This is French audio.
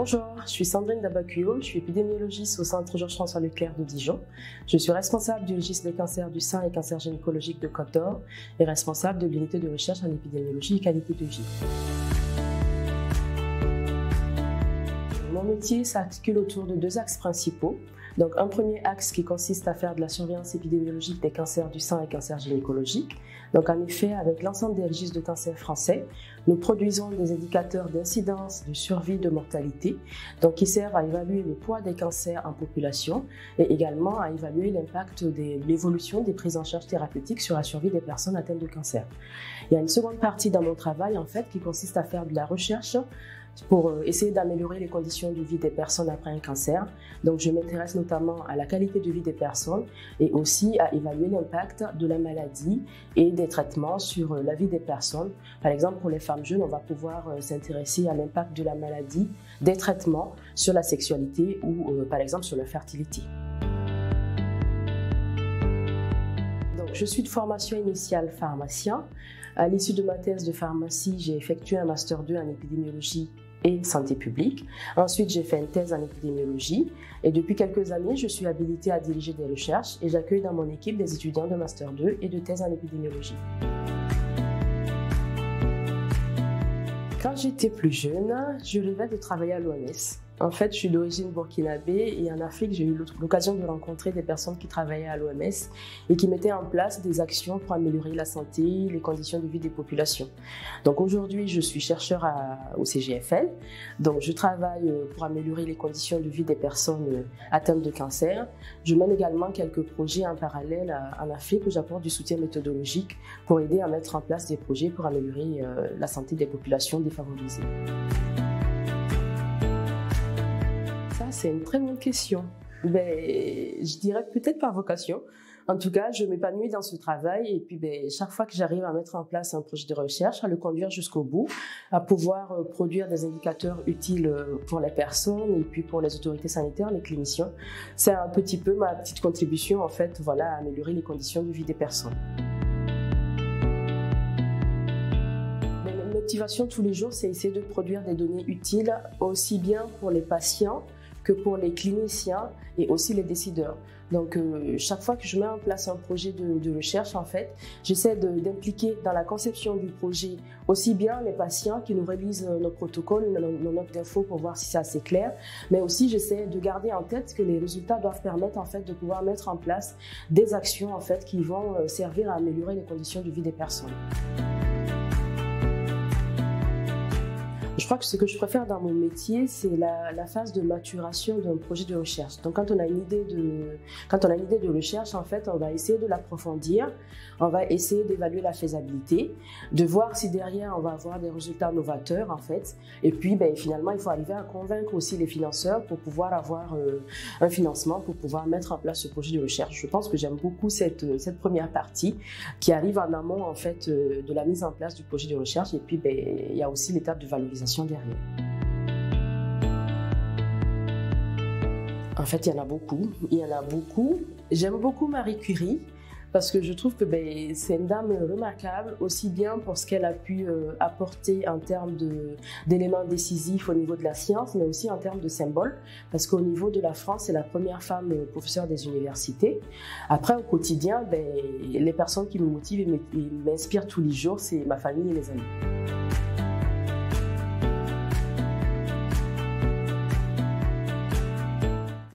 Bonjour, je suis Sandrine Dabacuyo, je suis épidémiologiste au Centre Georges-François Leclerc de Dijon. Je suis responsable du registre des cancers du sein et cancers gynécologiques de Côte d'Or et responsable de l'unité de recherche en épidémiologie et qualité de vie. Mon métier s'articule autour de deux axes principaux. Donc un premier axe qui consiste à faire de la surveillance épidémiologique des cancers du sein et cancers gynécologiques. Donc en effet, avec l'ensemble des registres de cancers français, nous produisons des indicateurs d'incidence, de survie, de mortalité, donc qui servent à évaluer le poids des cancers en population et également à évaluer l'impact de l'évolution des prises en charge thérapeutiques sur la survie des personnes atteintes de cancer. Il y a une seconde partie dans mon travail en fait qui consiste à faire de la recherche pour essayer d'améliorer les conditions de vie des personnes après un cancer. Donc je m'intéresse notamment à la qualité de vie des personnes et aussi à évaluer l'impact de la maladie et des traitements sur la vie des personnes. Par exemple, pour les femmes jeunes, on va pouvoir s'intéresser à l'impact de la maladie, des traitements sur la sexualité ou par exemple sur la fertilité. Donc, je suis de formation initiale pharmacien. À l'issue de ma thèse de pharmacie, j'ai effectué un master 2 en épidémiologie et santé publique. Ensuite, j'ai fait une thèse en épidémiologie et depuis quelques années, je suis habilitée à diriger des recherches et j'accueille dans mon équipe des étudiants de master 2 et de thèse en épidémiologie. Quand j'étais plus jeune, je rêvais de travailler à l'OMS. En fait, je suis d'origine burkinabé et en Afrique, j'ai eu l'occasion de rencontrer des personnes qui travaillaient à l'OMS et qui mettaient en place des actions pour améliorer la santé, les conditions de vie des populations. Donc aujourd'hui, je suis chercheur au CGFL. Donc je travaille pour améliorer les conditions de vie des personnes atteintes de cancer. Je mène également quelques projets en parallèle en Afrique où j'apporte du soutien méthodologique pour aider à mettre en place des projets pour améliorer la santé des populations défavorisées. C'est une très bonne question. Je dirais peut-être par vocation. En tout cas, je m'épanouis dans ce travail et puis chaque fois que j'arrive à mettre en place un projet de recherche, à le conduire jusqu'au bout, à pouvoir produire des indicateurs utiles pour les personnes et puis pour les autorités sanitaires, les cliniciens, c'est un petit peu ma petite contribution en fait, voilà, à améliorer les conditions de vie des personnes. Ma motivation tous les jours, c'est essayer de produire des données utiles aussi bien pour les patients que pour les cliniciens et aussi les décideurs. Donc chaque fois que je mets en place un projet de recherche, en fait, j'essaie d'impliquer dans la conception du projet aussi bien les patients qui nous réalisent nos protocoles, nos notes d'infos pour voir si c'est assez clair, mais aussi j'essaie de garder en tête que les résultats doivent permettre en fait de pouvoir mettre en place des actions en fait qui vont servir à améliorer les conditions de vie des personnes. Je crois que ce que je préfère dans mon métier, c'est la phase de maturation d'un projet de recherche. Donc, quand on a une idée de recherche, en fait, on va essayer de l'approfondir, on va essayer d'évaluer la faisabilité, de voir si derrière on va avoir des résultats novateurs, en fait. Et puis, finalement, il faut arriver à convaincre aussi les financeurs pour pouvoir avoir un financement pour pouvoir mettre en place ce projet de recherche. Je pense que j'aime beaucoup cette première partie qui arrive en amont, en fait, de la mise en place du projet de recherche. Et puis, il y a aussi l'étape de valorisation derrière. En fait, il y en a beaucoup. J'aime beaucoup Marie Curie parce que je trouve que c'est une dame remarquable, aussi bien pour ce qu'elle a pu apporter en termes d'éléments décisifs au niveau de la science, mais aussi en termes de symboles, parce qu'au niveau de la France, c'est la première femme professeure des universités. Après, au quotidien, les personnes qui me motivent et m'inspirent tous les jours, c'est ma famille et mes amis.